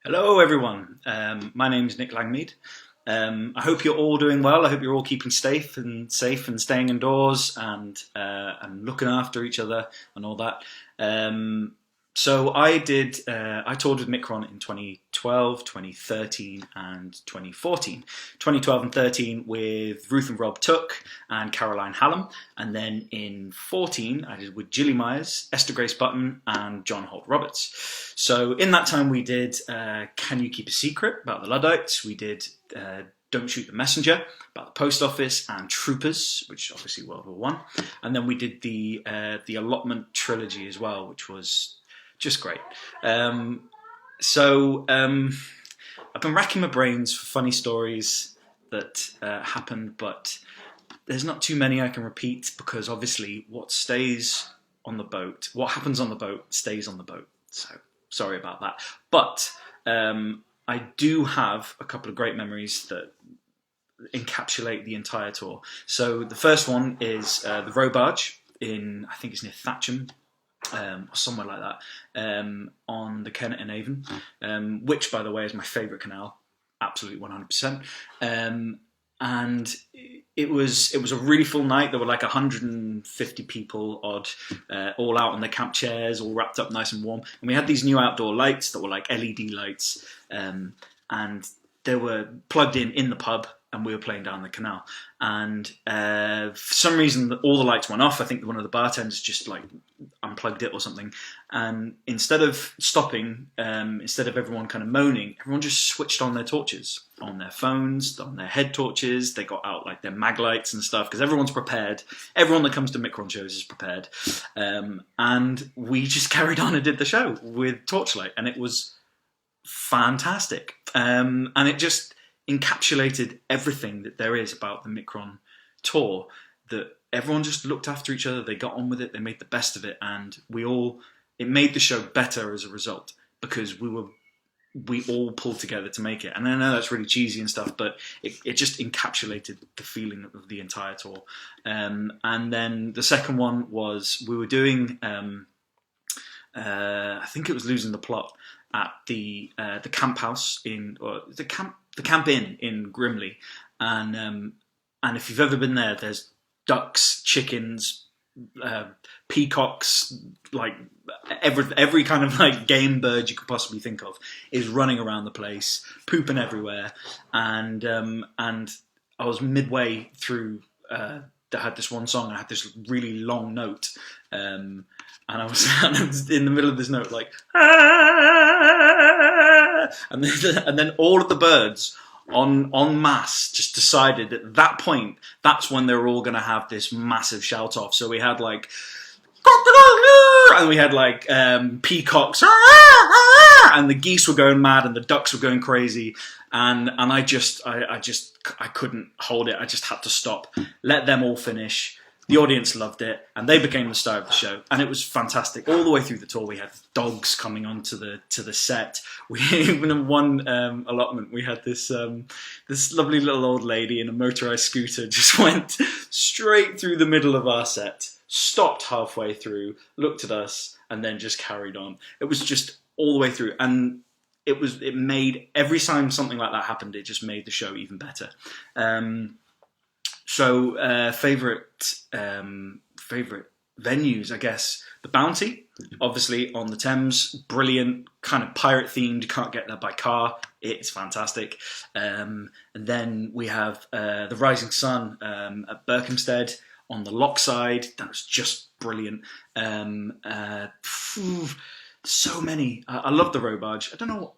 Hello everyone, my name's Nick Langmead. I hope you're all doing well. I hope you're all keeping safe and staying indoors and looking after each other and all that. So I toured with Mikron in 2012, 2013 and 2014. 2012 and 13 with Ruth and Rob Took and Caroline Hallam. And then in 14 I did with Gilly Myers, Esther Grace Button and John Holt Roberts. So in that time we did Can You Keep a Secret about the Luddites. We did Don't Shoot the Messenger about the post office and Troopers, which is obviously World War One. And then we did the Allotment trilogy as well, which was just great. I've been racking my brains for funny stories that happened, but there's not too many I can repeat because obviously what happens on the boat stays on the boat. So sorry about that. But I do have a couple of great memories that encapsulate the entire tour. So the first one is the Rowbarge I think it's near Thatcham, or somewhere like that, on the Kennet and Avon, which, by the way, is my favourite canal, absolutely 100%. And it was a really full night. There were like 150 people odd, all out on their camp chairs, all wrapped up nice and warm. And we had these new outdoor lights that were like LED lights, and they were plugged in the pub, and we were playing down the canal. And for some reason, all the lights went off. I think one of the bartenders just like unplugged it or something. And instead of stopping, instead of everyone kind of moaning, everyone just switched on their torches, on their phones, on their head torches. They got out like their mag lights and stuff because everyone's prepared. Everyone that comes to Mikron shows is prepared. And we just carried on and did the show with torchlight, and it was fantastic. And it just encapsulated everything that there is about the Mikron tour, that everyone just looked after each other, they got on with it, they made the best of it, and it made the show better as a result because we all pulled together to make it. And I know that's really cheesy and stuff, but it just encapsulated the feeling of the entire tour. And then the second one was we were doing I think it was Losing the Plot at the camp house the Camp Inn in Grimley, and if you've ever been there, there's ducks, chickens, peacocks, like every kind of like game bird you could possibly think of is running around the place, pooping everywhere, and I was midway through. I had this one song, I had this really long note, and I was in the middle of this note, like, and then all of the birds en masse just decided at that point that's when they were all going to have this massive shout off. So we had like, and we had like peacocks, and the geese were going mad, and the ducks were going crazy, and I couldn't hold it. I just had to stop, let them all finish. The audience loved it, and they became the star of the show, and it was fantastic. All the way through the tour, we had dogs coming onto the set. We even in one allotment, we had this lovely little old lady in a motorised scooter just went straight through the middle of our set, stopped halfway through, looked at us, and then just carried on. It was just all the way through, and it made every time something like that happened, it just made the show even better. So favourite venues, I guess. The Bounty, obviously on the Thames, brilliant, kind of pirate themed. You can't get there by car. It's fantastic. And then we have the Rising Sun at Berkhamsted on the lock side. That was just brilliant. So many. I love the Rowbarge. I don't know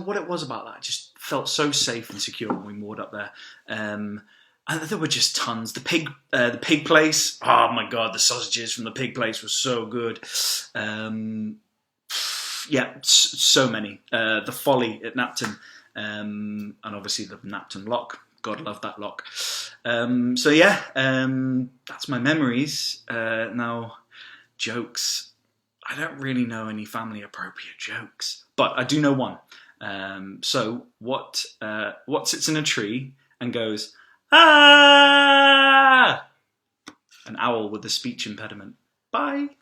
what it was about that. It just felt so safe and secure when we moored up there. And there were just tons. The pig place. Oh my god, the sausages from the pig place were so good. Yeah, so many. The Folly at Napton, and obviously the Napton lock. God love that lock. So yeah, that's my memories. Now, jokes. I don't really know any family appropriate jokes, but I do know one. So what sits in a tree and goes, "Ah!" An owl with a speech impediment. Bye.